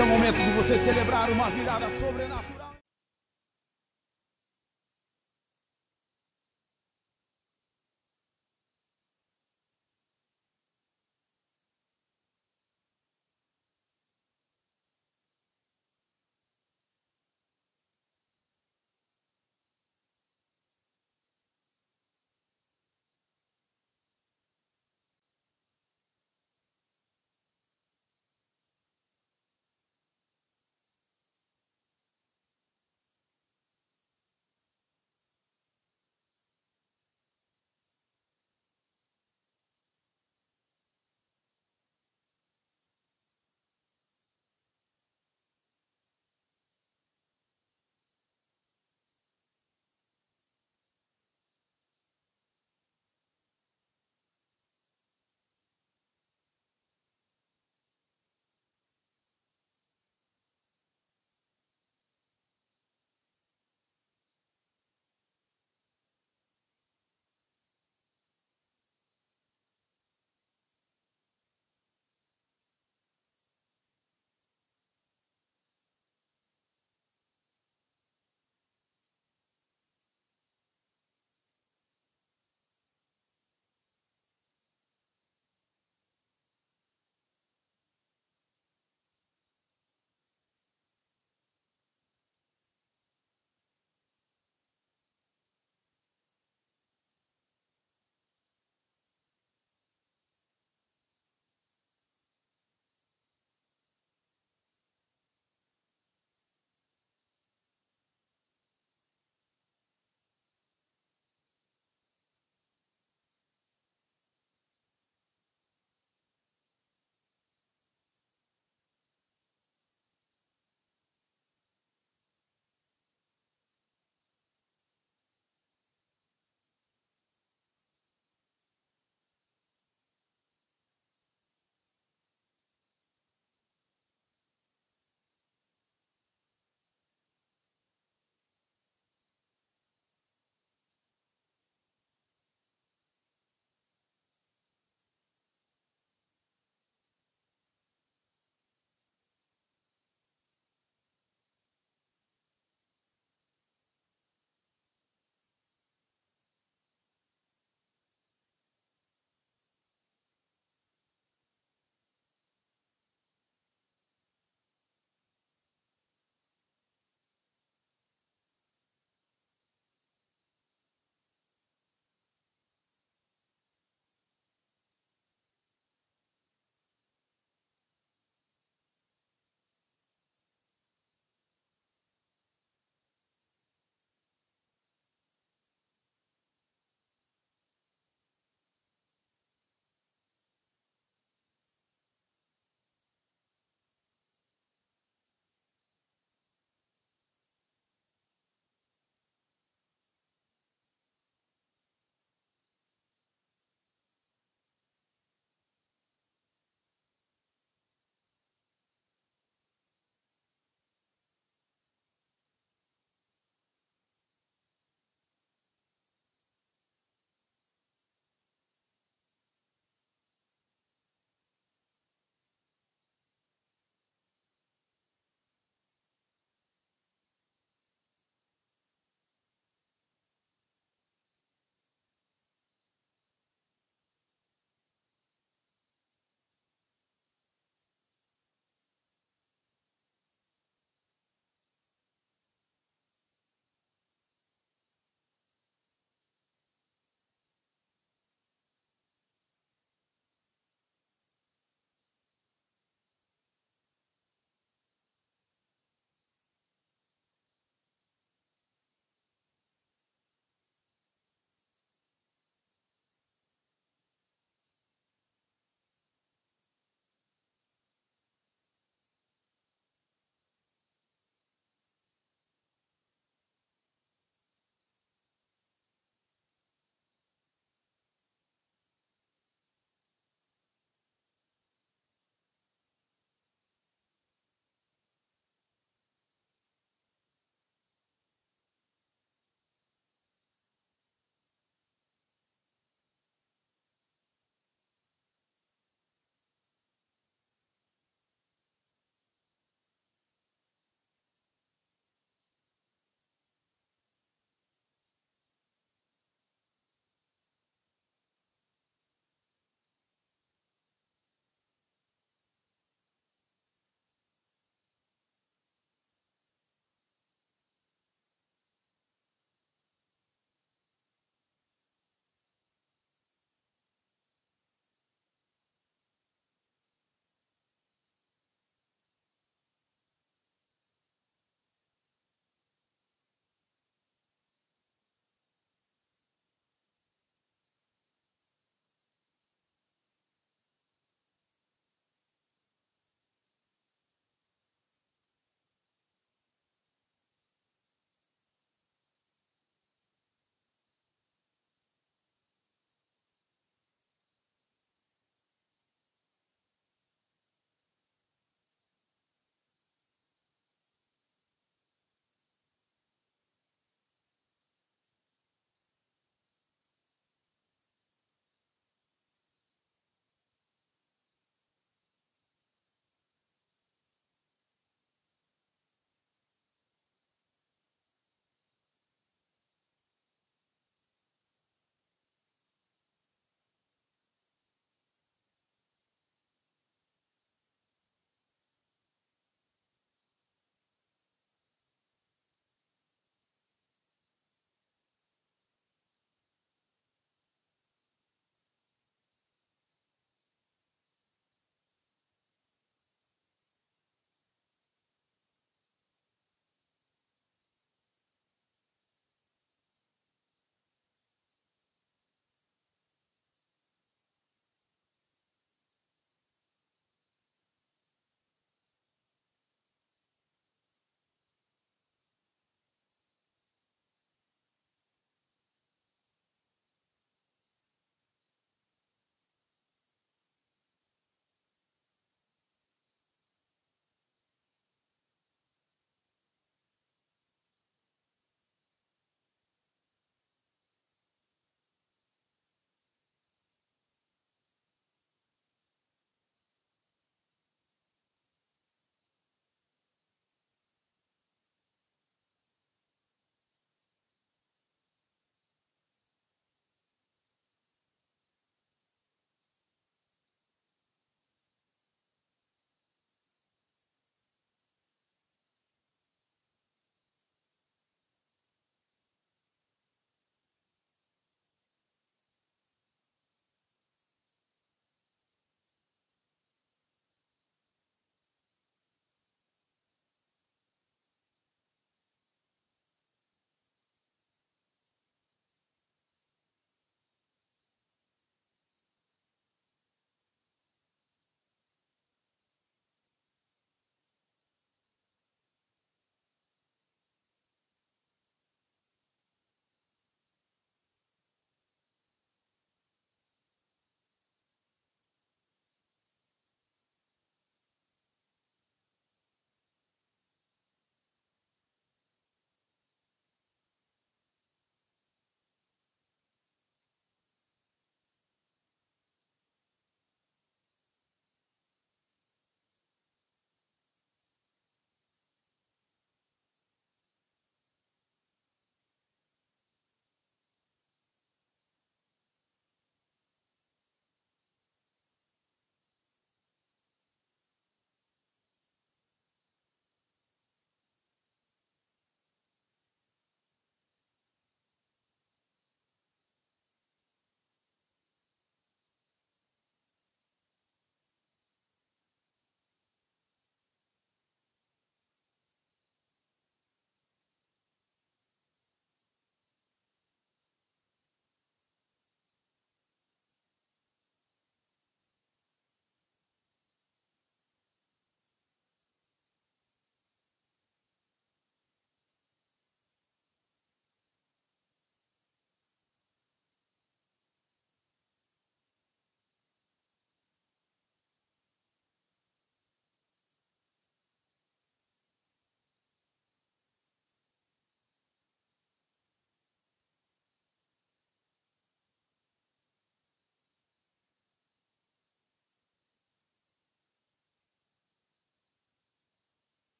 Esse é o momento de você celebrar uma virada sobrenatural.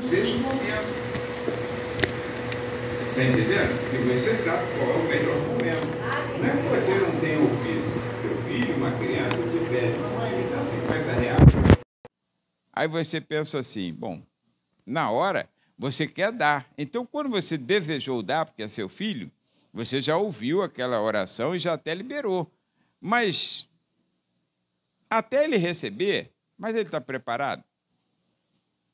Seja o momento. Está entendendo? E você sabe qual é o melhor momento. Não é que você não tenha ouvido. Teu filho, uma criança, te pede, mamãe, me dá 50 reais. Aí você pensa assim, bom, na hora você quer dar. Então, quando você desejou dar, porque é seu filho, você já ouviu aquela oração e já até liberou. Mas, até ele receber, mas ele está preparado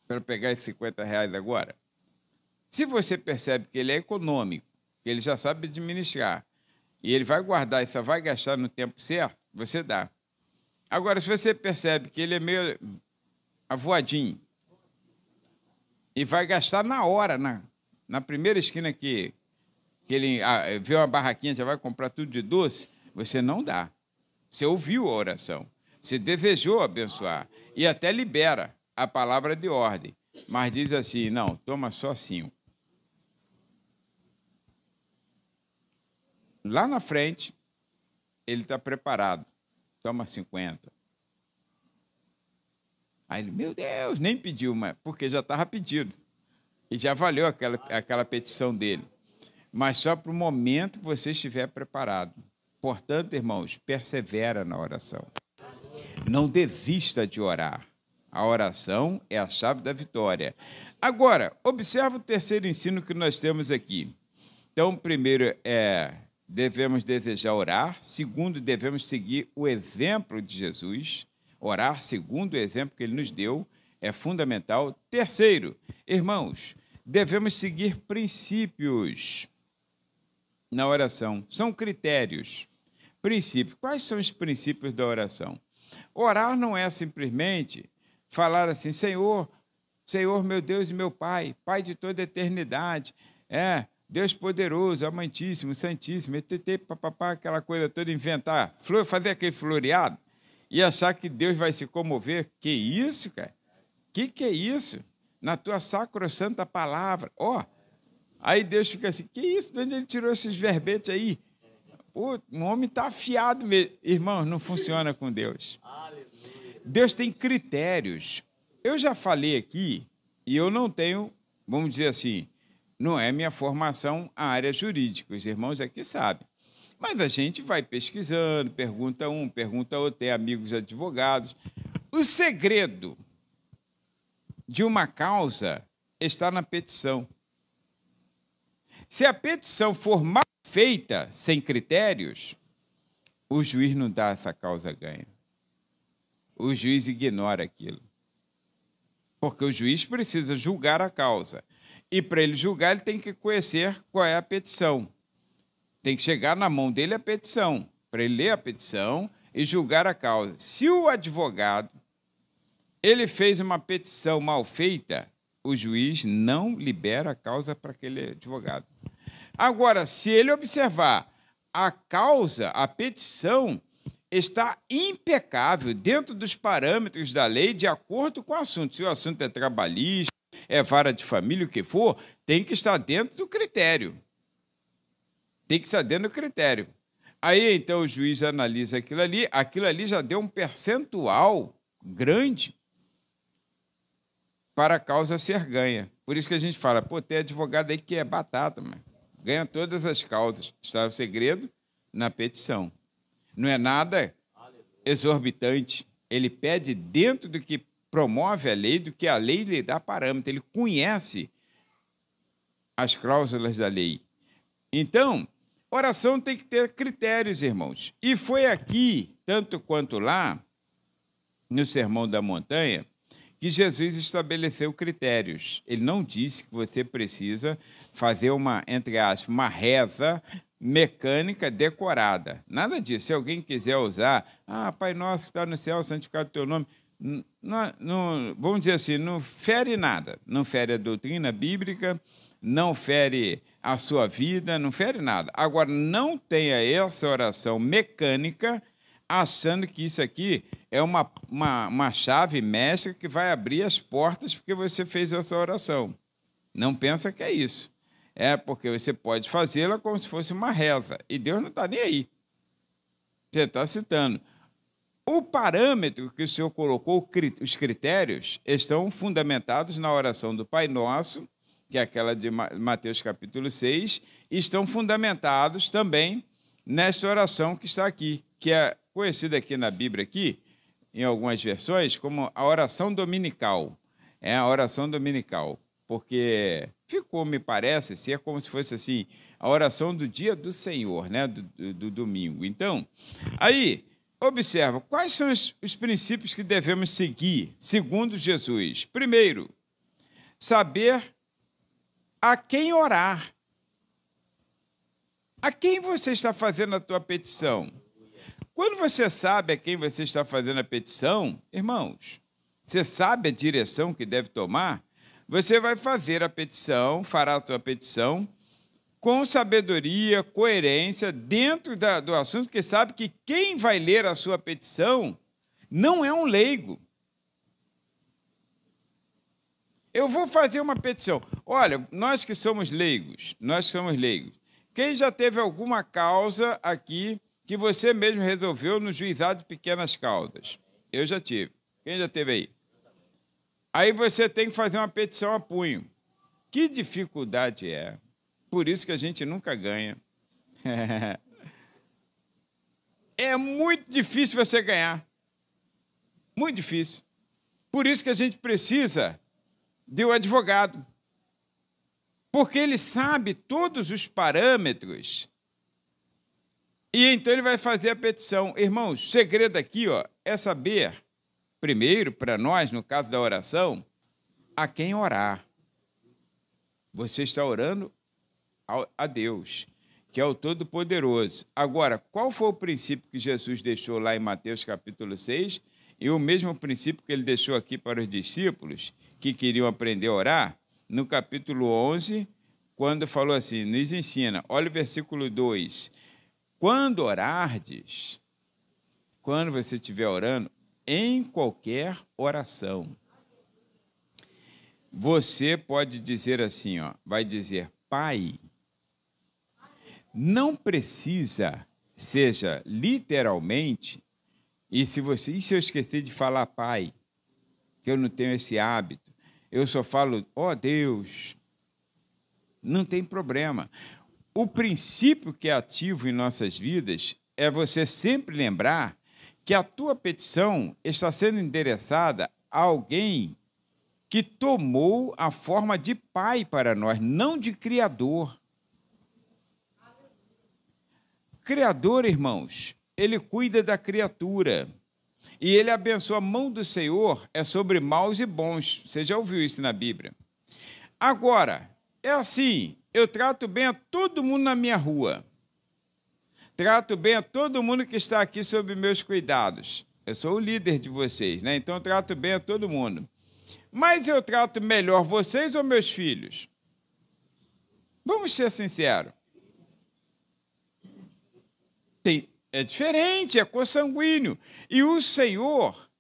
para pegar esses 50 reais agora? Se você percebe que ele é econômico, que ele já sabe administrar, e ele vai guardar e só vai gastar no tempo certo, você dá. Agora, se você percebe que ele é meio avoadinho e vai gastar na hora, na primeira esquina que ele vê uma barraquinha, já vai comprar tudo de doce, você não dá. Você ouviu a oração, você desejou abençoar e até libera a palavra de ordem, mas diz assim, não, toma só 5. Lá na frente, ele está preparado, toma 50. Aí ele, meu Deus, nem pediu, mas porque já estava pedido. E já valeu aquela petição dele. Mas só para o momento que você estiver preparado. Portanto, irmãos, persevera na oração. Não desista de orar. A oração é a chave da vitória. Agora, observa o terceiro ensino que nós temos aqui. Então, primeiro devemos desejar orar. Segundo, devemos seguir o exemplo de Jesus. Orar segundo o exemplo que ele nos deu é fundamental. Terceiro, irmãos, devemos seguir princípios na oração. São critérios. Princípios. Quais são os princípios da oração? Orar não é simplesmente falar assim, Senhor, meu Deus e meu Pai, Pai de toda a eternidade, Deus poderoso, amantíssimo, santíssimo, papapá, aquela coisa toda, inventar, fazer aquele floreado e achar que Deus vai se comover. Que isso, cara? Que é isso? Na tua sacrossanta palavra. Aí Deus fica assim, que isso? De onde ele tirou esses verbetes aí? Pô, o homem está afiado mesmo. Irmãos, não funciona com Deus. Deus tem critérios. Eu já falei aqui, e eu não tenho, vamos dizer assim, não é minha formação a área jurídica, os irmãos aqui sabem. Mas a gente vai pesquisando, pergunta um, pergunta outro, tem amigos advogados. O segredo de uma causa está na petição. Se a petição for mal feita, sem critérios, o juiz não dá essa causa ganha. O juiz ignora aquilo. Porque o juiz precisa julgar a causa. E para ele julgar, ele tem que conhecer qual é a petição. Tem que chegar na mão dele a petição, para ele ler a petição e julgar a causa. Se o advogado ele fez uma petição mal feita, o juiz não libera a causa para aquele advogado. Agora, se ele observar a causa, a petição, está impecável dentro dos parâmetros da lei, de acordo com o assunto. Se o assunto é trabalhista, é vara de família, o que for, tem que estar dentro do critério. Tem que estar dentro do critério. Aí, então, o juiz analisa aquilo ali já deu um percentual grande para a causa ser ganha. Por isso que a gente fala, pô, tem advogado aí que é batata, mas ganha todas as causas. Está o segredo na petição. Não é nada exorbitante. Ele pede dentro do que promove a lei, do que a lei lhe dá parâmetro. Ele conhece as cláusulas da lei. Então, oração tem que ter critérios, irmãos. E foi aqui, tanto quanto lá, no Sermão da Montanha, que Jesus estabeleceu critérios. Ele não disse que você precisa fazer entre aspas, uma reza mecânica decorada. Nada disso. Se alguém quiser usar, Pai nosso que está no céu, santificado o teu nome, não, vamos dizer assim, não fere nada. Não fere a doutrina bíblica, não fere a sua vida, não fere nada. Agora, não tenha essa oração mecânica achando que isso aqui é uma chave mestra que vai abrir as portas porque você fez essa oração. Não pensa que é isso. É porque você pode fazê-la como se fosse uma reza. E Deus não está nem aí. Você está citando. O parâmetro que o Senhor colocou, os critérios, estão fundamentados na oração do Pai Nosso, que é aquela de Mateus capítulo 6, e estão fundamentados também nessa oração que está aqui, que é conhecida aqui na Bíblia, aqui, em algumas versões, como a oração dominical. É a oração dominical, porque ficou, me parece, ser como se fosse assim, a oração do dia do Senhor, né? do domingo. Então, aí, observa, quais são os princípios que devemos seguir, segundo Jesus? Primeiro, saber a quem orar. A quem você está fazendo a tua petição? Quando você sabe a quem você está fazendo a petição, irmãos, você sabe a direção que deve tomar, você vai fazer a petição, fará a sua petição com sabedoria, coerência, dentro do assunto, porque sabe que quem vai ler a sua petição não é um leigo. Eu vou fazer uma petição. Olha, nós que somos leigos, quem já teve alguma causa aqui que você mesmo resolveu no juizado de pequenas causas? Eu já tive. Quem já teve aí? Aí você tem que fazer uma petição a punho. Que dificuldade é? Por isso que a gente nunca ganha. É muito difícil você ganhar. Muito difícil. Por isso que a gente precisa de um advogado. Porque ele sabe todos os parâmetros. E então ele vai fazer a petição. Irmãos, o segredo aqui é saber, primeiro, para nós, no caso da oração, a quem orar. Você está orando a Deus, que é o Todo-Poderoso. Agora, qual foi o princípio que Jesus deixou lá em Mateus capítulo 6 e o mesmo princípio que ele deixou aqui para os discípulos que queriam aprender a orar? No capítulo 11, quando falou assim, nos ensina, olha o versículo 2, quando orardes, quando você estiver orando, em qualquer oração, você pode dizer assim, vai dizer, Pai, não precisa, seja literalmente, e se eu esquecer de falar Pai, que eu não tenho esse hábito, eu só falo, Deus, não tem problema. O princípio que é ativo em nossas vidas é você sempre lembrar que a tua petição está sendo endereçada a alguém que tomou a forma de pai para nós, não de criador. Criador, irmãos, ele cuida da criatura. E ele abençoa a mão do Senhor é sobre maus e bons. Você já ouviu isso na Bíblia. Agora, é assim, eu trato bem a todo mundo na minha rua. Trato bem a todo mundo que está aqui sob meus cuidados. Eu sou o líder de vocês, né? Então eu trato bem a todo mundo. Mas eu trato melhor vocês ou meus filhos? Vamos ser sinceros. É diferente, é consanguíneo. E o Senhor,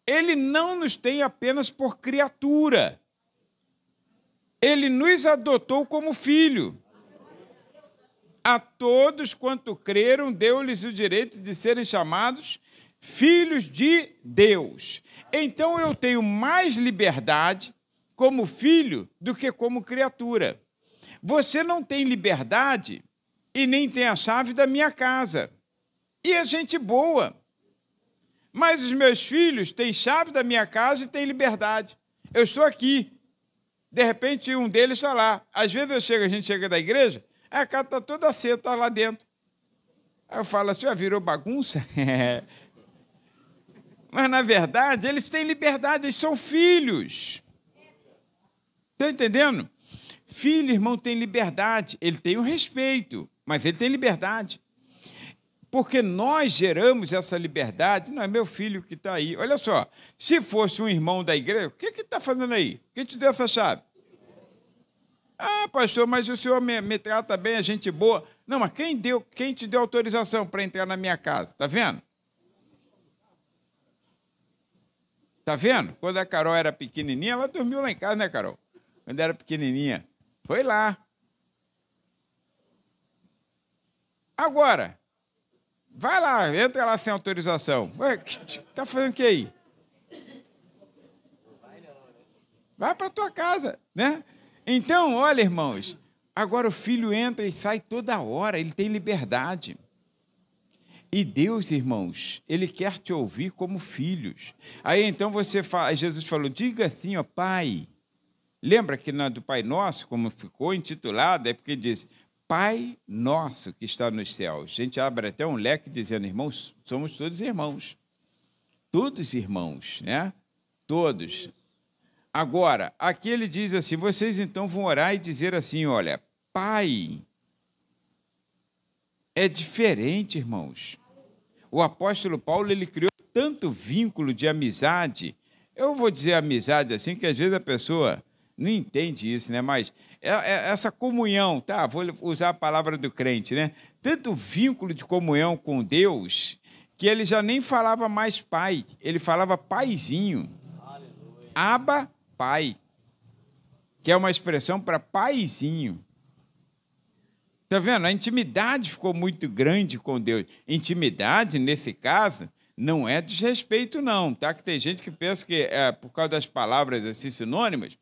ele não nos tem apenas por criatura. Ele nos adotou como filho. A todos quanto creram, deu-lhes o direito de serem chamados filhos de Deus. Então eu tenho mais liberdade como filho do que como criatura. Você não tem liberdade e nem tem a chave da minha casa. E é gente boa. Mas os meus filhos têm chave da minha casa e têm liberdade. Eu estou aqui. De repente, um deles está lá. Às vezes a gente chega da igreja, a casa está toda cedo, está lá dentro. Aí eu falo, você já virou bagunça? Mas, na verdade, eles têm liberdade, eles são filhos. Está entendendo? Filho, irmão, tem liberdade. Ele tem o respeito, mas ele tem liberdade. Porque nós geramos essa liberdade. Não é meu filho que está aí. Olha só, se fosse um irmão da igreja, o que está fazendo aí? Quem te deu essa chave? Ah, pastor, mas o senhor me trata bem, é gente boa. Não, mas quem te deu autorização para entrar na minha casa? Está vendo? Está vendo? Quando a Carol era pequenininha, ela dormiu lá em casa, né, Carol? Quando era pequenininha. Foi lá. Agora, Vai lá, entra lá sem autorização. Ué, tá fazendo o que aí? Vai para tua casa, né? Então, olha, irmãos, agora o filho entra e sai toda hora, ele tem liberdade. E Deus, irmãos, ele quer te ouvir como filhos. Aí então Jesus falou, diga assim, ó, Pai. Lembra que do Pai Nosso, como ficou intitulado, é porque diz, Pai Nosso que está nos céus. A gente abre até um leque dizendo, irmãos, somos todos irmãos. Todos irmãos, né? Todos. Agora, aqui ele diz assim, vocês então vão orar e dizer assim, olha, Pai. É diferente, irmãos. O apóstolo Paulo, ele criou tanto vínculo de amizade. Eu vou dizer amizade assim, que às vezes a pessoa não entende isso, né? Mas essa comunhão, tá? Vou usar a palavra do crente, né? Tanto vínculo de comunhão com Deus, que ele já nem falava mais pai, ele falava paizinho. Aleluia. Abba, pai. Que é uma expressão para paizinho. Está vendo? A intimidade ficou muito grande com Deus. Intimidade, nesse caso, não é desrespeito, não. Tá? Que tem gente que pensa que, por causa das palavras assim, sinônimas,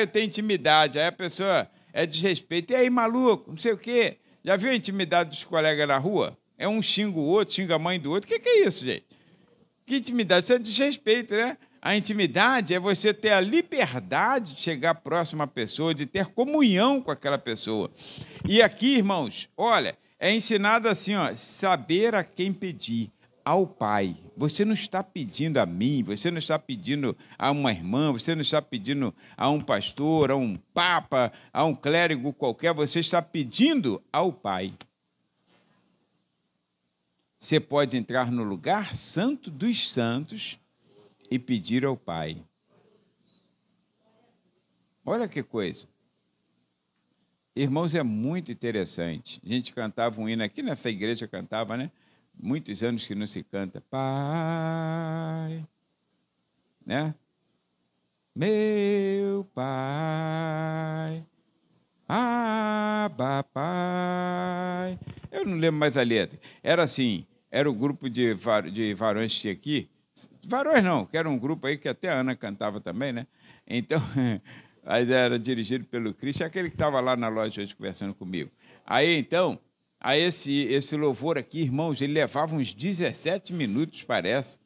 eu tenho intimidade, aí a pessoa é desrespeito. E aí, maluco, não sei o quê. Já viu a intimidade dos colegas na rua? É um xinga o outro, xinga a mãe do outro. O que é isso, gente? Que intimidade? Isso é desrespeito, né? A intimidade é você ter a liberdade de chegar próximo à pessoa, de ter comunhão com aquela pessoa. E aqui, irmãos, olha, é ensinado assim, ó, saber a quem pedir, ao Pai. Você não está pedindo a mim, você não está pedindo a uma irmã, você não está pedindo a um pastor, a um papa, a um clérigo qualquer, você está pedindo ao Pai. Você pode entrar no lugar santo dos santos e pedir ao Pai. Olha que coisa. Irmãos, é muito interessante. A gente cantava um hino aqui nessa igreja, cantava, né? Muitos anos que não se canta. Pai, né? Meu Pai, Abba, Pai. Eu não lembro mais a letra. Era assim, era o grupo de varões que tinha aqui. Varões não, que era um grupo aí que até a Ana cantava também, né? Então, aí era dirigido pelo Cristo, aquele que estava lá na loja hoje conversando comigo. Aí, então, esse louvor aqui, irmãos, ele levava uns 17 minutos, parece.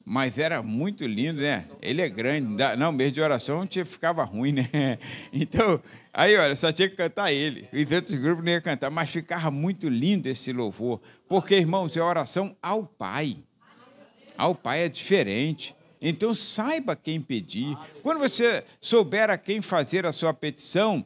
Mas era muito lindo, né? Ele é grande. Não, mês de oração ficava ruim, né? Então, aí, olha, só tinha que cantar ele. Os outros grupos não iam cantar, mas ficava muito lindo esse louvor. Porque, irmãos, é oração ao Pai. Ao Pai é diferente. Então, saiba quem pedir. Quando você souber a quem fazer a sua petição,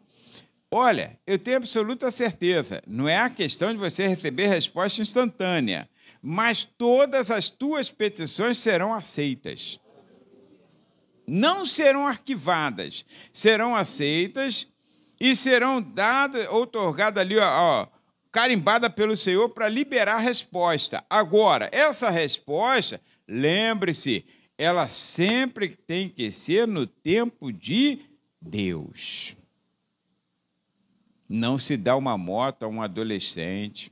olha, eu tenho absoluta certeza, não é a questão de você receber resposta instantânea, mas todas as tuas petições serão aceitas. Não serão arquivadas, serão aceitas e serão dadas, outorgadas ali, carimbada pelo Senhor para liberar a resposta. Agora, essa resposta, lembre-se, ela sempre tem que ser no tempo de Deus. Não se dá uma moto a um adolescente.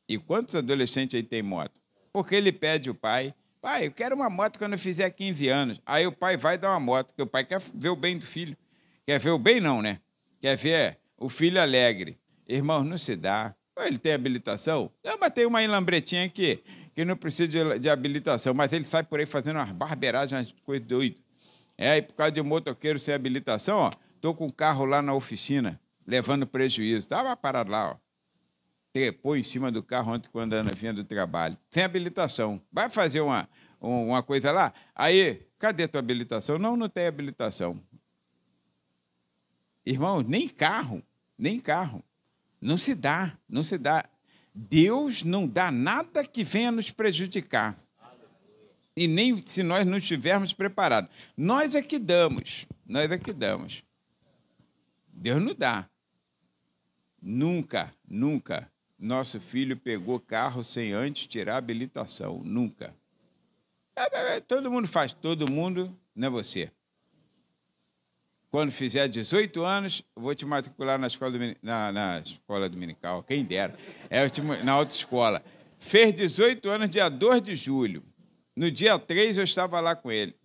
E quantos adolescentes aí tem moto? Porque ele pede ao pai, pai, eu quero uma moto quando eu fizer 15 anos. Aí o pai vai dar uma moto, porque o pai quer ver o bem do filho. Quer ver o bem não, né? Quer ver o filho alegre. Irmãos, não se dá. Ele tem habilitação? Eu matei uma lambretinha aqui, que não precisa de habilitação, mas ele sai por aí fazendo umas barberagens, umas coisas doidas. Aí, por causa de um motoqueiro sem habilitação, estou com o carro lá na oficina, levando prejuízo. Estava parado lá, trepou em cima do carro ontem quando a Ana vinha do trabalho. Sem habilitação. Vai fazer uma coisa lá? Aí, cadê a tua habilitação? Não, não tem habilitação. Irmão, nem carro. Não se dá, não se dá. Deus não dá nada que venha nos prejudicar. E nem se nós não estivermos preparados. Nós é que damos. Deus não dá. Nunca nosso filho pegou carro sem antes tirar a habilitação. Nunca. Todo mundo faz, todo mundo, não é você. Quando fizer 18 anos, eu vou te matricular na escola dominical, quem dera. Na autoescola. Fez 18 anos, dia 2 de julho. No dia 3, eu estava lá com ele,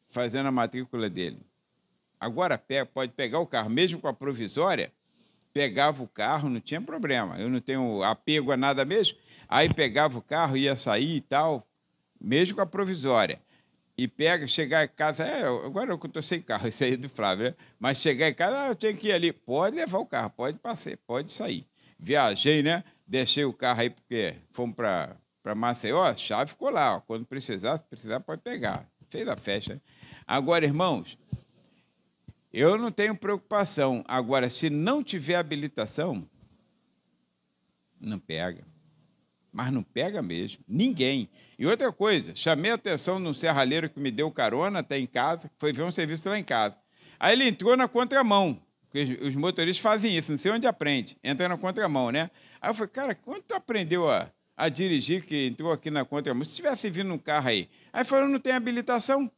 fazendo a matrícula dele. Agora, pode pegar o carro, mesmo com a provisória, pegava o carro, não tinha problema. Eu não tenho apego a nada mesmo. Aí pegava o carro, ia sair e tal, mesmo com a provisória. E chegar em casa, agora eu estou sem carro, isso aí é do Flávio, né? Mas chegar em casa, eu tenho que ir ali. Pode levar o carro, pode sair. Viajei, né? Deixei o carro aí, porque fomos para Maceió, a chave ficou lá. Ó. Quando precisar, pode pegar. Fez a festa. Né? Agora, irmãos, eu não tenho preocupação. Agora, se não tiver habilitação, não pega. Mas não pega mesmo. Ninguém. E outra coisa, chamei a atenção de um serralheiro que me deu carona até em casa, foi ver um serviço lá em casa. Aí ele entrou na contramão, porque os motoristas fazem isso, não sei onde aprende, entra na contramão, né? Aí eu falei, cara, quando tu aprendeu a dirigir, que entrou aqui na contramão? Se tivesse vindo um carro aí. Aí falou, não tem habilitação.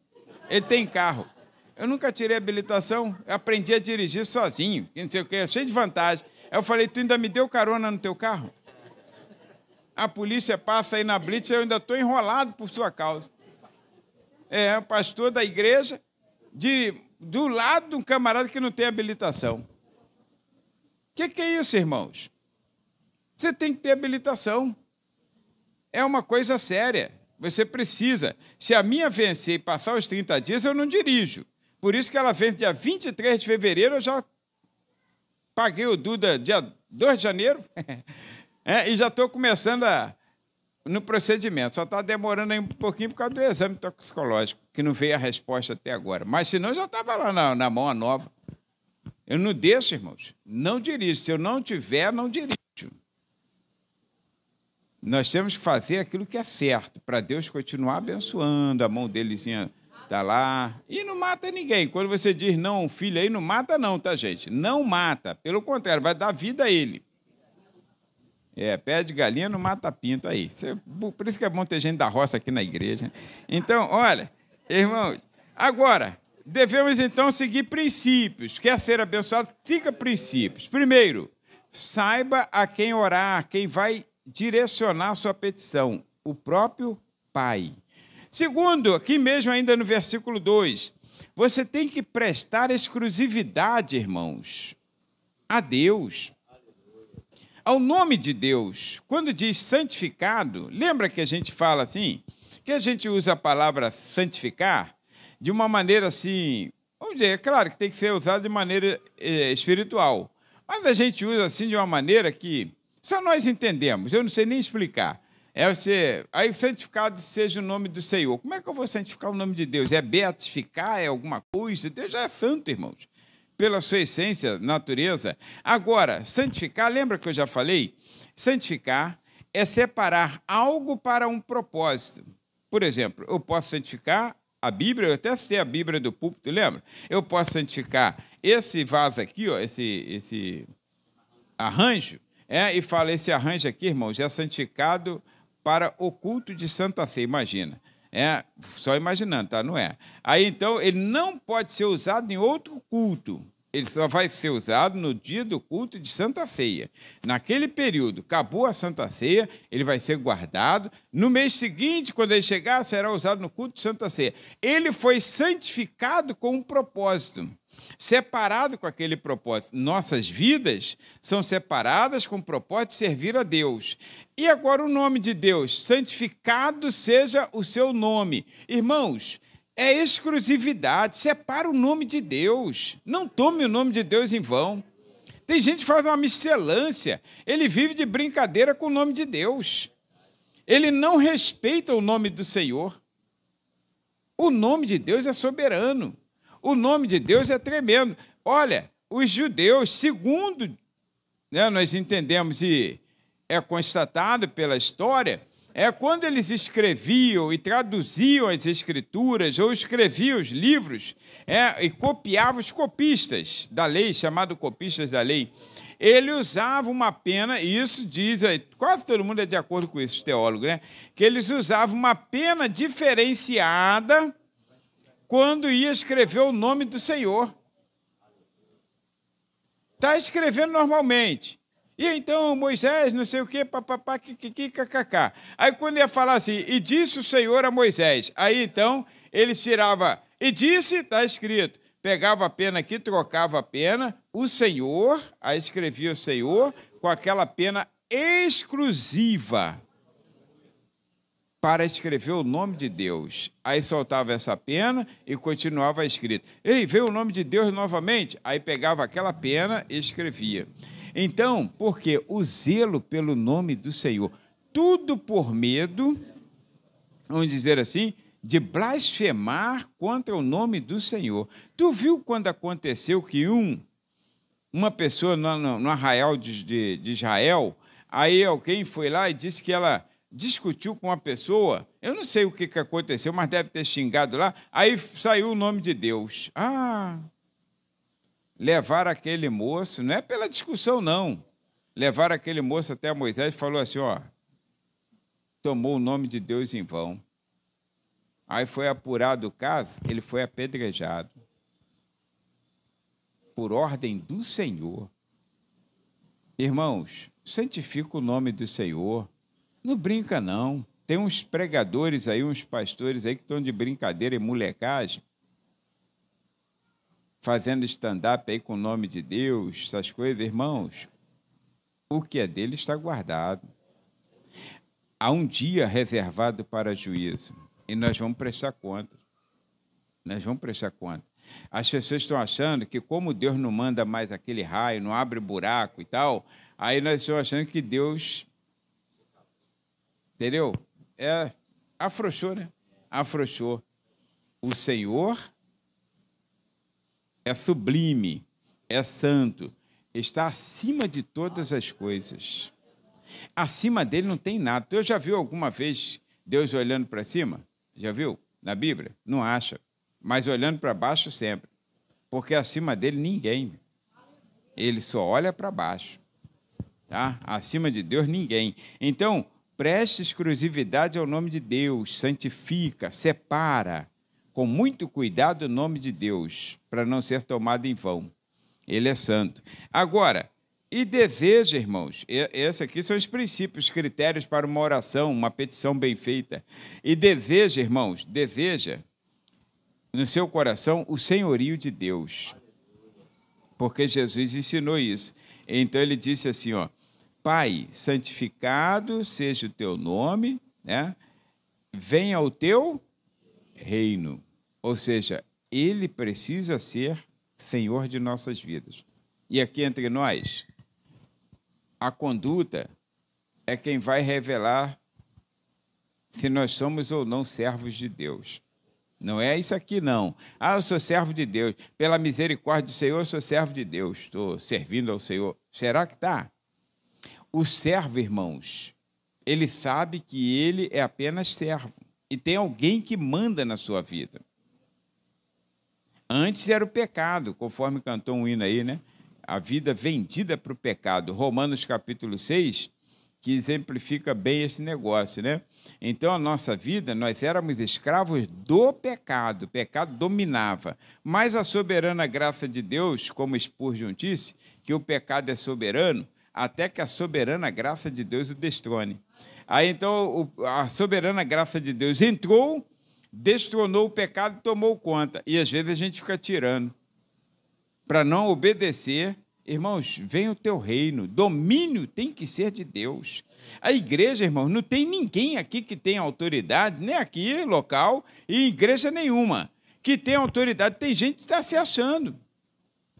Ele tem carro. Eu nunca tirei habilitação, eu aprendi a dirigir sozinho, não sei o quê, cheio de vantagem. Aí eu falei, tu ainda me deu carona no teu carro? A polícia passa aí na blitz, eu ainda estou enrolado por sua causa. O pastor da igreja, do lado de um camarada que não tem habilitação. O que é isso, irmãos? Você tem que ter habilitação. É uma coisa séria. Você precisa. Se a minha vencer e passar os 30 dias, eu não dirijo. Por isso que ela vence dia 23 de fevereiro, eu já paguei o Duda dia 2 de janeiro. E já estou começando no procedimento. Só está demorando aí um pouquinho por causa do exame toxicológico, que não veio a resposta até agora. Mas, senão, já estava lá na mão a nova. Eu não deixo, irmãos. Não dirijo. Se eu não tiver, não dirijo. Nós temos que fazer aquilo que é certo, para Deus continuar abençoando. A mão delezinha está lá. E não mata ninguém. Quando você diz não, filho aí, não mata não, tá, gente? Não mata. Pelo contrário, vai dar vida a ele. Pé de galinha não mata pinto aí. Por isso que é bom ter gente da roça aqui na igreja. Então, olha, irmãos, agora, devemos então seguir princípios. Quer ser abençoado? Siga princípios. Primeiro, saiba a quem orar, quem vai direcionar a sua petição, o próprio Pai. Segundo, aqui mesmo ainda no versículo 2, você tem que prestar exclusividade, irmãos, a Deus. Ao nome de Deus. Quando diz santificado, lembra que a gente fala assim, que a gente usa a palavra santificar de uma maneira assim, vamos dizer, é claro que tem que ser usado de maneira espiritual, mas a gente usa assim de uma maneira que só nós entendemos, eu não sei nem explicar. Aí santificado seja o nome do Senhor. Como é que eu vou santificar o nome de Deus? É beatificar? É alguma coisa? Deus já é santo, irmãos, pela sua essência, natureza. Agora, santificar, lembra que eu já falei? Santificar é separar algo para um propósito. Por exemplo, eu posso santificar a Bíblia, eu até citei a Bíblia do púlpito, lembra? Eu posso santificar esse vaso aqui, ó, esse arranjo, e fala, esse arranjo aqui, irmãos, é santificado para o culto de Santa Ceia, imagina. Só imaginando, tá? Não é. Aí, então, ele não pode ser usado em outro culto. Ele só vai ser usado no dia do culto de Santa Ceia. Naquele período, acabou a Santa Ceia, ele vai ser guardado. No mês seguinte, quando ele chegar, será usado no culto de Santa Ceia. Ele foi santificado com um propósito, separado com aquele propósito. Nossas vidas são separadas com o propósito de servir a Deus. E agora o nome de Deus, santificado seja o seu nome. Irmãos, é exclusividade, separa o nome de Deus. Não tome o nome de Deus em vão. Tem gente que faz uma miscelância, ele vive de brincadeira com o nome de Deus. Ele não respeita o nome do Senhor. O nome de Deus é soberano. O nome de Deus é tremendo. Olha, os judeus, segundo nós entendemos e é constatado pela história, quando eles escreviam e traduziam as escrituras ou escreviam os livros e copiavam os copistas da lei, chamados copistas da lei, ele usava uma pena, e isso diz, quase todo mundo é de acordo com isso, os teólogos, né? Que eles usavam uma pena diferenciada quando ia escrever o nome do Senhor. Está escrevendo normalmente. E então Moisés, não sei o quê, papapá, kkk. Aí quando ia falar assim, e disse o Senhor a Moisés, aí então ele tirava, e disse, está escrito, pegava a pena aqui, trocava a pena, o Senhor, aí escrevia o Senhor, com aquela pena exclusiva para escrever o nome de Deus. Aí soltava essa pena e continuava escrito. Ei, veio o nome de Deus novamente? Aí pegava aquela pena e escrevia. Então, porque o zelo pelo nome do Senhor, tudo por medo, vamos dizer assim, de blasfemar contra o nome do Senhor. Tu viu quando aconteceu que uma pessoa no arraial de Israel, aí alguém foi lá e disse que ela discutiu com uma pessoa, eu não sei o que aconteceu, mas deve ter xingado lá, aí saiu o nome de Deus. Levaram aquele moço, não é pela discussão, não, levaram aquele moço até Moisés e falou assim, tomou o nome de Deus em vão. Aí foi apurado o caso, ele foi apedrejado. Por ordem do Senhor. Irmãos, santifica o nome do Senhor. Não brinca, não. Tem uns pregadores aí, uns pastores aí que estão de brincadeira e molecagem, fazendo stand-up aí com o nome de Deus, essas coisas. Irmãos, o que é dele está guardado. Há um dia reservado para juízo e nós vamos prestar conta. Nós vamos prestar conta. As pessoas estão achando que como Deus não manda mais aquele raio, não abre buraco e tal, aí nós estamos achando que Deus... Entendeu? Afrouxou, né? Afrouxou. O Senhor é sublime, é santo, está acima de todas as coisas. Acima dele não tem nada. Tu já viu alguma vez Deus olhando para cima? Já viu? Na Bíblia? Não acha. Mas olhando para baixo sempre. Porque acima dele ninguém. Ele só olha para baixo. Tá? Acima de Deus ninguém. Então, preste exclusividade ao nome de Deus, santifica, separa, com muito cuidado o nome de Deus, para não ser tomado em vão. Ele é santo. Agora, e deseja, irmãos, esses aqui são os princípios, os critérios para uma oração, uma petição bem feita. E deseja, irmãos, deseja no seu coração o senhorio de Deus, porque Jesus ensinou isso. Então ele disse assim, Pai, santificado seja o teu nome, né? Venha o teu reino. Ou seja, ele precisa ser Senhor de nossas vidas. E aqui entre nós, a conduta é quem vai revelar se nós somos ou não servos de Deus. Não é isso aqui, não. Eu sou servo de Deus. Pela misericórdia do Senhor, eu sou servo de Deus. Estou servindo ao Senhor. Será que está? O servo, irmãos, ele sabe que ele é apenas servo. E tem alguém que manda na sua vida. Antes era o pecado, conforme cantou um hino aí, né? A vida vendida para o pecado. Romanos capítulo 6, que exemplifica bem esse negócio, né? Então, a nossa vida, nós éramos escravos do pecado. O pecado dominava. Mas a soberana graça de Deus, como Spurgeon disse, que o pecado é soberano, até que a soberana graça de Deus o destrone. Aí, então, a soberana graça de Deus entrou, destronou o pecado e tomou conta. E, às vezes, a gente fica tirando. Para não obedecer, irmãos, vem o teu reino. Domínio tem que ser de Deus. A igreja, irmãos, não tem ninguém aqui que tenha autoridade, nem aqui, local, e igreja nenhuma, que tenha autoridade. Tem gente que está se achando.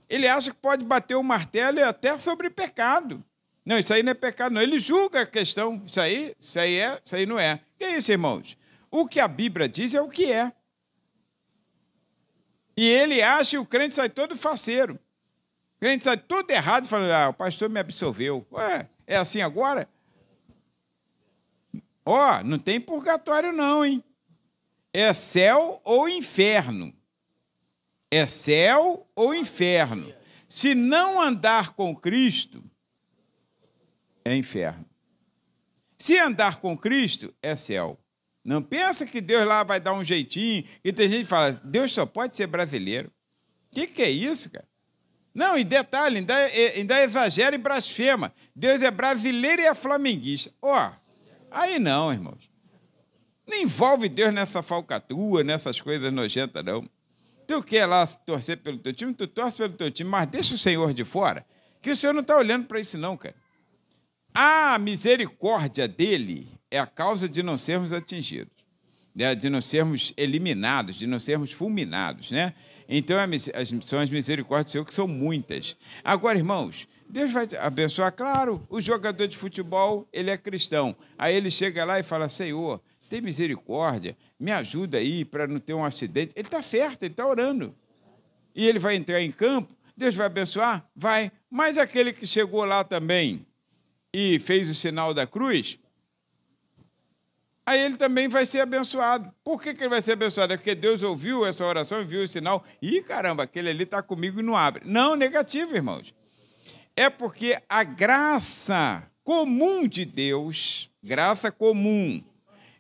Ele acha que pode bater o martelo até sobre pecado. Não, isso aí não é pecado, não. Ele julga a questão. Isso aí não é. O que é isso, irmãos? O que a Bíblia diz é o que é. E ele acha e o crente sai todo faceiro. O crente sai todo errado, falando, o pastor me absolveu. Ué, é assim agora? Não tem purgatório não, hein? É céu ou inferno. É céu ou inferno. Se não andar com Cristo, é inferno. Se andar com Cristo, é céu. Não pensa que Deus lá vai dar um jeitinho. E tem gente que fala, Deus só pode ser brasileiro. O que é isso, cara? Não, e detalhe, ainda exagera e blasfema. Deus é brasileiro e é flamenguista. Ó, aí não, irmãos. Não envolve Deus nessa falcatrua, nessas coisas nojentas, não. Tu quer lá torcer pelo teu time, tu torce pelo teu time, mas deixa o Senhor de fora, que o Senhor não está olhando para isso, não, cara. A misericórdia dele é a causa de não sermos atingidos, né? De não sermos eliminados, de não sermos fulminados, né? Então, são as misericórdias do Senhor, que são muitas. Agora, irmãos, Deus vai abençoar, claro, o jogador de futebol, ele é cristão. Aí ele chega lá e fala, Senhor, tem misericórdia, me ajuda aí para não ter um acidente. Ele está certo, ele está orando. E ele vai entrar em campo, Deus vai abençoar? Vai. Mas aquele que chegou lá também e fez o sinal da cruz, aí ele também vai ser abençoado. Por que ele vai ser abençoado? É porque Deus ouviu essa oração e viu o sinal. Ih, caramba, aquele ali está comigo e não abre. Não, negativo, irmãos. É porque a graça comum de Deus, graça comum,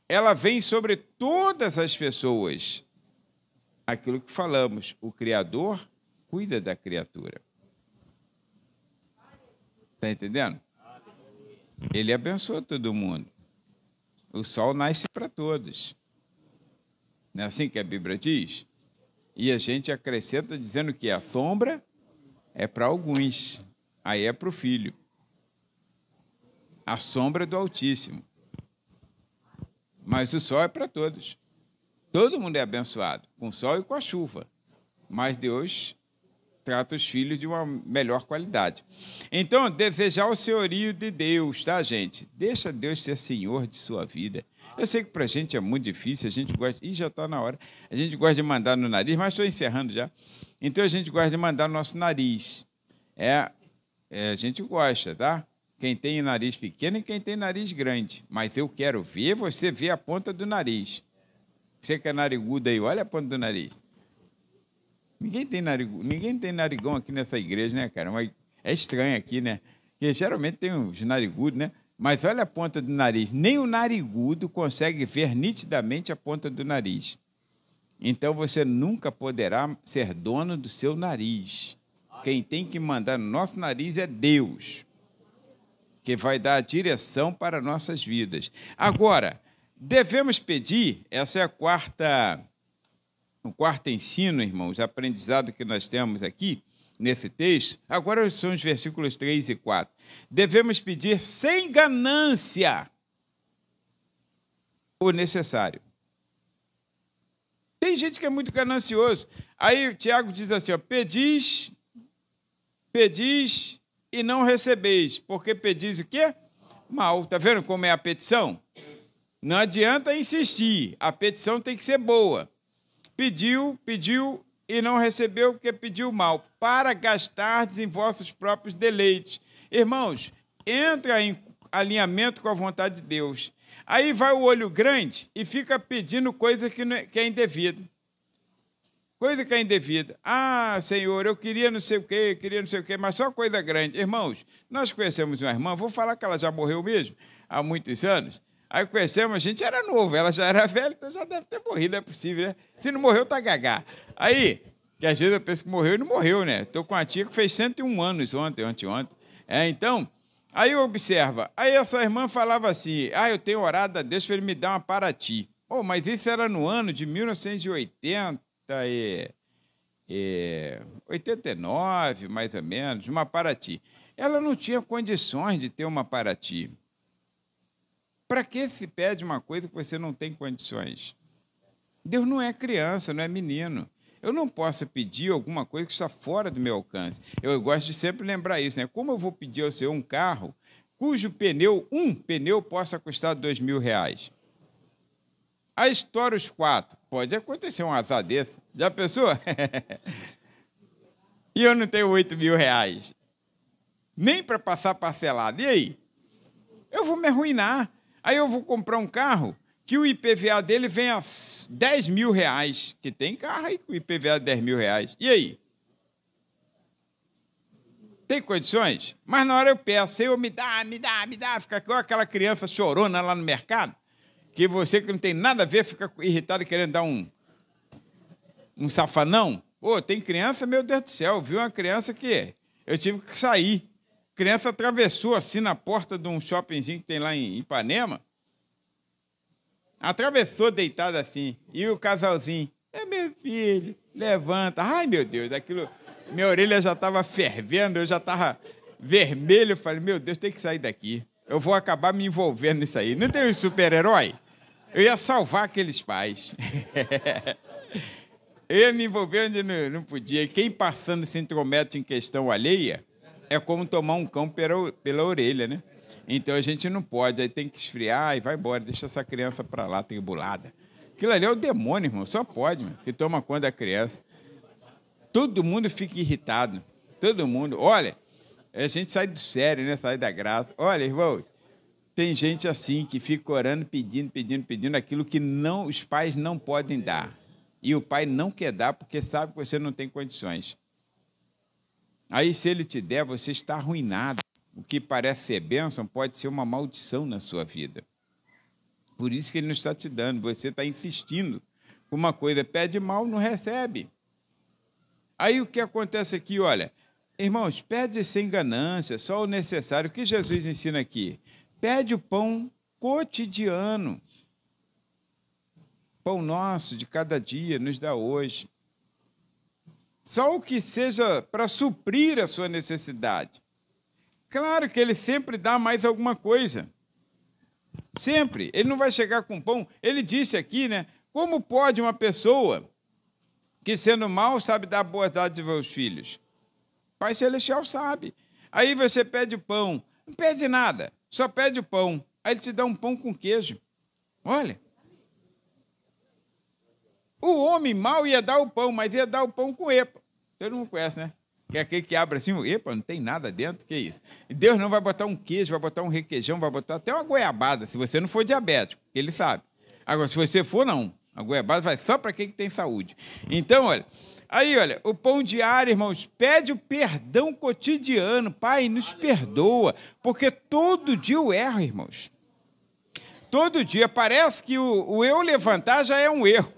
ela vem sobre todas as pessoas. Aquilo que falamos, o Criador cuida da criatura. Está entendendo? Ele abençoa todo mundo. O sol nasce para todos. Não é assim que a Bíblia diz? E a gente acrescenta dizendo que a sombra é para alguns, aí é para o Filho. A sombra é do Altíssimo. Mas o sol é para todos. Todo mundo é abençoado, com o sol e com a chuva. Mas Deus trata os filhos de uma melhor qualidade. Então, desejar o senhorio de Deus, tá, gente? Deixa Deus ser senhor de sua vida. Eu sei que para a gente é muito difícil, a gente gosta... Ih, já está na hora. A gente gosta de mandar no nariz, mas estou encerrando já. Então, a gente gosta de mandar no nosso nariz. A gente gosta, tá? Quem tem nariz pequeno e quem tem nariz grande. Mas eu quero ver você ver a ponta do nariz. Você que é narigudo aí, olha a ponta do nariz. Ninguém tem narigão aqui nessa igreja, né, cara? Mas é estranho aqui, né? Porque geralmente tem os narigudos, né? Mas olha a ponta do nariz. Nem o narigudo consegue ver nitidamente a ponta do nariz. Então você nunca poderá ser dono do seu nariz. Quem tem que mandar no nosso nariz é Deus, que vai dar a direção para nossas vidas. Agora, devemos pedir, essa é o quarto ensino, irmãos, aprendizado que nós temos aqui, nesse texto. Agora são os versículos 3 e 4. Devemos pedir sem ganância o necessário. Tem gente que é muito ganancioso. Aí o Tiago diz assim, ó, pedis e não recebeis, porque pedis o quê? Mal. Está vendo como é a petição? Não adianta insistir, a petição tem que ser boa. Pediu e não recebeu porque pediu mal, para gastardes em vossos próprios deleites. Irmãos, entra em alinhamento com a vontade de Deus. Aí vai o olho grande e fica pedindo coisa que é indevida. Coisa que é indevida. Ah, Senhor, eu queria não sei o quê, mas só coisa grande. Irmãos, nós conhecemos uma irmã, vou falar que ela já morreu mesmo, há muitos anos. Aí conhecemos, a gente era novo, ela já era velha, então já deve ter morrido, é possível, né? Se não morreu, tá gagá. Aí, que às vezes eu penso que morreu e não morreu, né? Estou com a tia que fez 101 anos anteontem. Então, aí observa, aí essa irmã falava assim, eu tenho orado a Deus para ele me dar uma Paraty. Oh, mas isso era no ano de 1989, mais ou menos, uma Paraty. Ela não tinha condições de ter uma Paraty. Para que se pede uma coisa que você não tem condições? Deus não é criança, não é menino. Eu não posso pedir alguma coisa que está fora do meu alcance. Eu gosto de sempre lembrar isso, né? Como eu vou pedir ao Senhor um carro cujo um pneu possa custar R$2.000? Aí estoura os 4. Pode acontecer um azar desse. Já pensou? E eu não tenho R$8.000. Nem para passar parcelado. E aí? Eu vou me arruinar. Aí eu vou comprar um carro que o IPVA dele vem a R$10.000, que tem carro aí com o IPVA de R$10.000. E aí? Tem condições? Mas na hora eu peço, Senhor, me dá, fica igual aquela criança chorona lá no mercado, que não tem nada a ver, fica irritado querendo dar um safanão. Pô, tem criança, meu Deus do céu, viu uma criança que eu tive que sair. A criança atravessou assim na porta de um shoppingzinho que tem lá em Ipanema. Atravessou deitada assim. E o casalzinho, meu filho, levanta. Ai, meu Deus, aquilo... Minha orelha já estava fervendo, eu já estava vermelho. Eu falei, meu Deus, tem que sair daqui. Eu vou acabar me envolvendo nisso aí. Não tem um super-herói? Eu ia salvar aqueles pais. Eu ia me envolver onde não podia. E quem passando se intromete em questão alheia é como tomar um cão pela orelha, né? Então a gente não pode, aí tem que esfriar e vai embora, deixa essa criança para lá, tribulada. Aquilo ali é o demônio, irmão, só pode, irmão, que toma conta da criança. Todo mundo fica irritado, todo mundo. Olha, a gente sai do sério, né? Sai da graça. Olha, irmão, tem gente assim que fica orando, pedindo aquilo que não, os pais não podem dar. E o pai não quer dar porque sabe que você não tem condições. Aí, se ele te der, você está arruinado. O que parece ser bênção pode ser uma maldição na sua vida. Por isso que ele não está te dando. Você está insistindo com uma coisa, pede mal, não recebe. Aí o que acontece aqui, olha, irmãos, pede sem ganância, só o necessário. O que Jesus ensina aqui? Pede o pão cotidiano. Pão nosso de cada dia nos dá hoje. Só o que seja para suprir a sua necessidade. Claro que ele sempre dá mais alguma coisa. Sempre. Ele não vai chegar com pão. Ele disse aqui, né? Como pode uma pessoa que, sendo mal, sabe dar boas dádivas aos filhos? Pai Celestial sabe. Aí você pede o pão. Não pede nada. Só pede o pão. Aí ele te dá um pão com queijo. Olha. O homem mau ia dar o pão, mas ia dar o pão com epa. Todo mundo conhece, né? Que é aquele que abre assim, epa, não tem nada dentro, que é isso? E Deus não vai botar um queijo, vai botar um requeijão, vai botar até uma goiabada, se você não for diabético, ele sabe. Agora, se você for, não. A goiabada vai só para quem tem saúde. Então, olha, aí, olha, o pão diário, irmãos, pede o perdão cotidiano. Pai, nos perdoa, porque todo dia eu erro, irmãos. Todo dia, parece que o eu levantar já é um erro.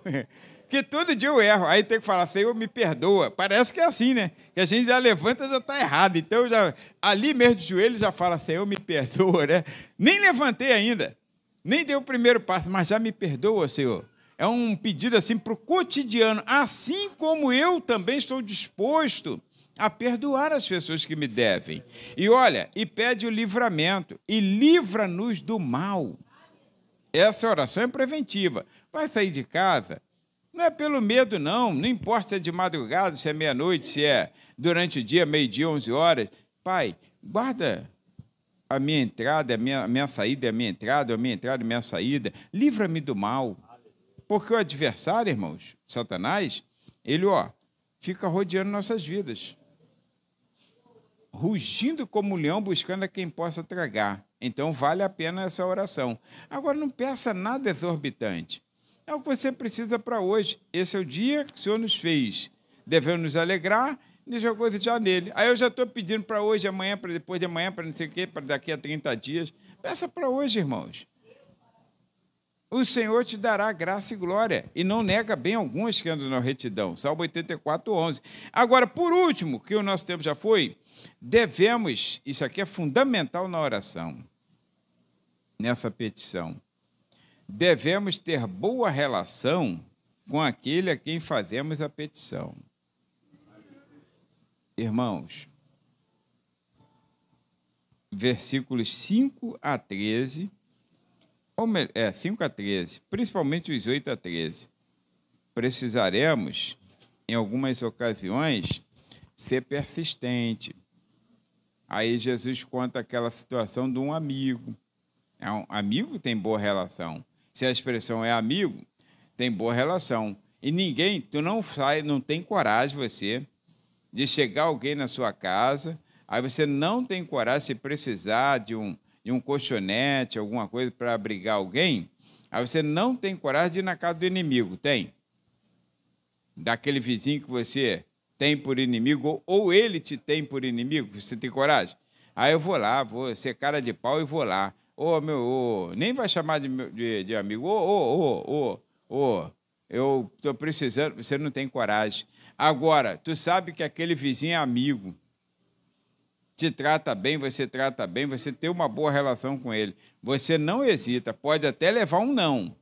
Que todo dia eu erro. Aí tem que falar, Senhor, me perdoa. Parece que é assim, né? Que a gente já levanta, já está errado. Então, já, ali mesmo de joelho, já fala, Senhor, me perdoa, né? Nem levantei ainda. Nem dei o primeiro passo, mas já me perdoa, Senhor. É um pedido assim para o cotidiano. Assim como eu também estou disposto a perdoar as pessoas que me devem. E olha, e pede o livramento. E livra-nos do mal. Essa oração é preventiva. Vai sair de casa... Não é pelo medo, não. Não importa se é de madrugada, se é meia-noite, se é durante o dia, meio-dia, 11 horas. Pai, guarda a minha entrada, a minha saída, a minha entrada, a minha entrada, a minha saída. Livra-me do mal. Porque o adversário, irmãos, Satanás, ele, fica rodeando nossas vidas. Rugindo como um leão, buscando a quem possa tragar. Então, vale a pena essa oração. Agora, não peça nada exorbitante. É o que você precisa para hoje. Esse é o dia que o Senhor nos fez. Devemos nos alegrar e regozijar nele. Aí eu já estou pedindo para hoje, amanhã, para depois de amanhã, para não sei o quê, para daqui a 30 dias. Peça para hoje, irmãos. O Senhor te dará graça e glória, e não nega bem alguns que andam na retidão. Salmo 84:11. Agora, por último, que o nosso tempo já foi, devemos, isso aqui é fundamental na oração, nessa petição, devemos ter boa relação com aquele a quem fazemos a petição. Irmãos, versículos 5 a 13, 5 a 13, principalmente os 8 a 13, precisaremos, em algumas ocasiões, ser persistente. Aí Jesus conta aquela situação de um amigo. Um amigo tem boa relação. Se a expressão é amigo, tem boa relação. E ninguém, tu não tem coragem, você, de chegar alguém na sua casa, aí você não tem coragem, se precisar de um colchonete, alguma coisa para abrigar alguém, aí você não tem coragem de ir na casa do inimigo, tem? Daquele vizinho que você tem por inimigo, ou ele te tem por inimigo, você tem coragem? Aí eu vou lá, vou ser cara de pau e vou lá. Nem vai chamar de amigo. eu estou precisando, você não tem coragem. Agora, tu sabe que aquele vizinho é amigo, te trata bem, você tem uma boa relação com ele. Você não hesita, pode até levar um não,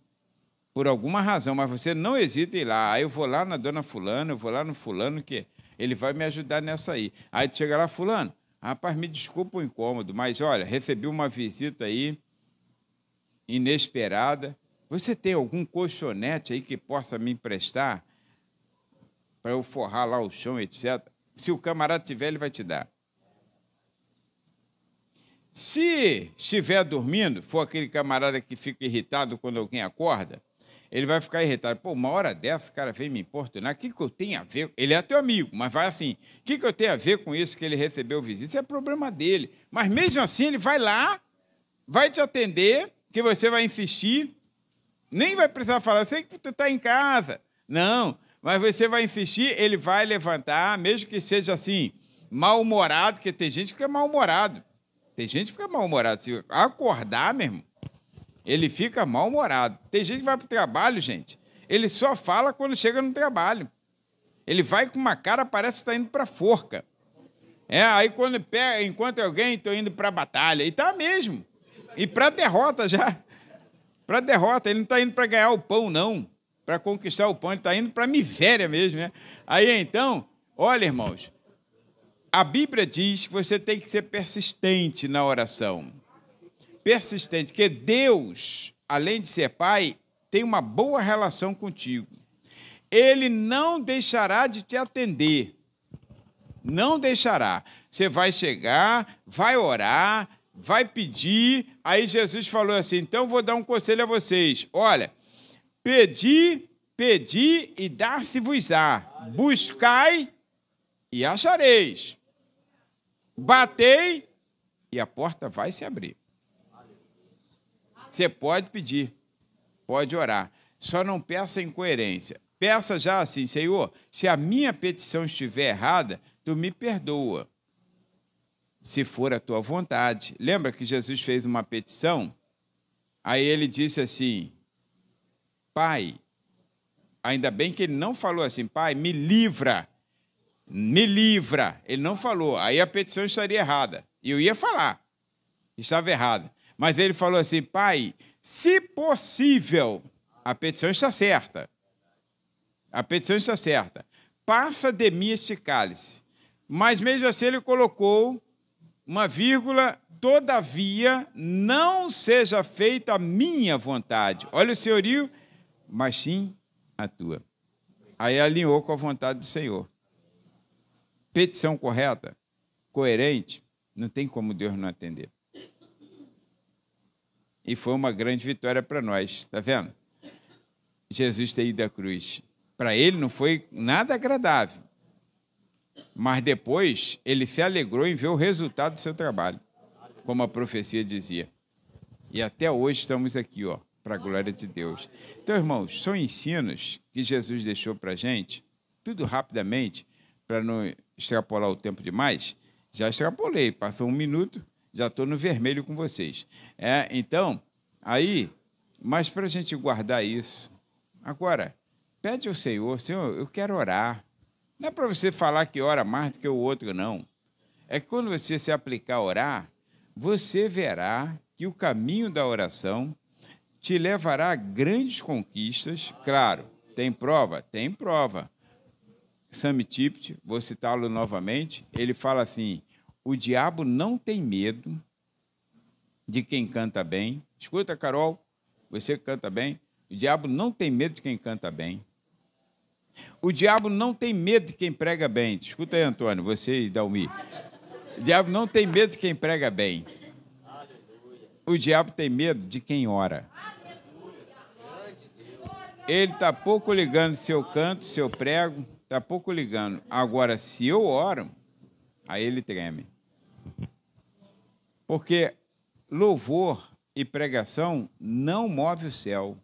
por alguma razão, mas você não hesita em ir lá. Aí eu vou lá na dona fulana, eu vou lá no fulano, que ele vai me ajudar nessa aí. Aí tu chega lá, fulano, rapaz, me desculpa o incômodo, mas olha, recebi uma visita aí, inesperada. Você tem algum colchonete aí que possa me emprestar para eu forrar lá o chão, etc. Se o camarada tiver, ele vai te dar. Se estiver dormindo, for aquele camarada que fica irritado quando alguém acorda, ele vai ficar irritado. Pô, uma hora dessa, o cara vem me importunar. O que eu tenho a ver? Ele é teu amigo, mas vai assim. O que eu tenho a ver com isso que ele recebeu visita? Isso é problema dele. Mas mesmo assim, ele vai lá, vai te atender, que você vai insistir. Nem vai precisar falar, sei que tu está em casa. Não, mas você vai insistir, ele vai levantar, mesmo que seja assim, mal-humorado, porque tem gente que fica mal-humorado. Tem gente que fica mal-humorado. Se acordar, meu irmão, ele fica mal-humorado. Tem gente que vai para o trabalho, gente, ele só fala quando chega no trabalho. Ele vai com uma cara, parece que está indo para a forca. Aí quando pega, encontra alguém, estou indo para a batalha. E está mesmo. E para a derrota já. Para a derrota, ele não está indo para ganhar o pão, não. Para conquistar o pão, ele está indo para a miséria mesmo, né? Aí, então, olha, irmãos, a Bíblia diz que você tem que ser persistente na oração. Persistente, porque Deus, além de ser Pai, tem uma boa relação contigo. Ele não deixará de te atender. Não deixará. Você vai chegar, vai orar, vai pedir. Aí Jesus falou assim, então vou dar um conselho a vocês. Olha, pedi e dar-se-vos-á. Buscai e achareis. Batei e a porta vai se abrir. Você pode pedir, pode orar. Só não peça incoerência. Peça já assim, Senhor, se a minha petição estiver errada, tu me perdoa. Se for a tua vontade. Lembra que Jesus fez uma petição? Aí ele disse assim, Pai, ainda bem que ele não falou assim, Pai, me livra. Ele não falou. Aí a petição estaria errada. E eu ia falar, estava errada. Mas ele falou assim, Pai, se possível, a petição está certa. A petição está certa. Passa de mim este cálice. Mas mesmo assim ele colocou uma vírgula, todavia não seja feita a minha vontade. Olha o senhorio, mas sim a tua. Aí alinhou com a vontade do Senhor. Petição correta, coerente, não tem como Deus não atender. E foi uma grande vitória para nós, está vendo? Jesus ter ido à cruz. Para ele não foi nada agradável. Mas depois ele se alegrou em ver o resultado do seu trabalho, como a profecia dizia. E até hoje estamos aqui, para a glória de Deus. Então, irmãos, são ensinos que Jesus deixou para a gente, tudo rapidamente, para não extrapolar o tempo demais. Já extrapolei, passou 1 minuto, já estou no vermelho com vocês. Então, aí, mas para a gente guardar isso, agora, pede ao Senhor, Senhor, eu quero orar. Não é para você falar que ora mais do que o outro, não. É que quando você se aplicar a orar, você verá que o caminho da oração te levará a grandes conquistas. Claro, tem prova? Tem prova. Sammy Tippett, vou citá-lo novamente, ele fala assim, o diabo não tem medo de quem canta bem. Escuta, Carol, você que canta bem, o diabo não tem medo de quem canta bem. O diabo não tem medo de quem prega bem. Escuta aí, Antônio, você e Dalmi. O diabo não tem medo de quem prega bem. O diabo tem medo de quem ora. Ele está pouco ligando se eu canto, se eu prego, está pouco ligando. Agora, se eu oro, aí ele treme. Porque louvor e pregação não move o céu.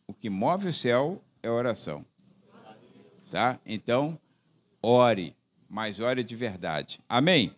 O que move o céu é oração. Tá? Então, ore, mas ore de verdade. Amém?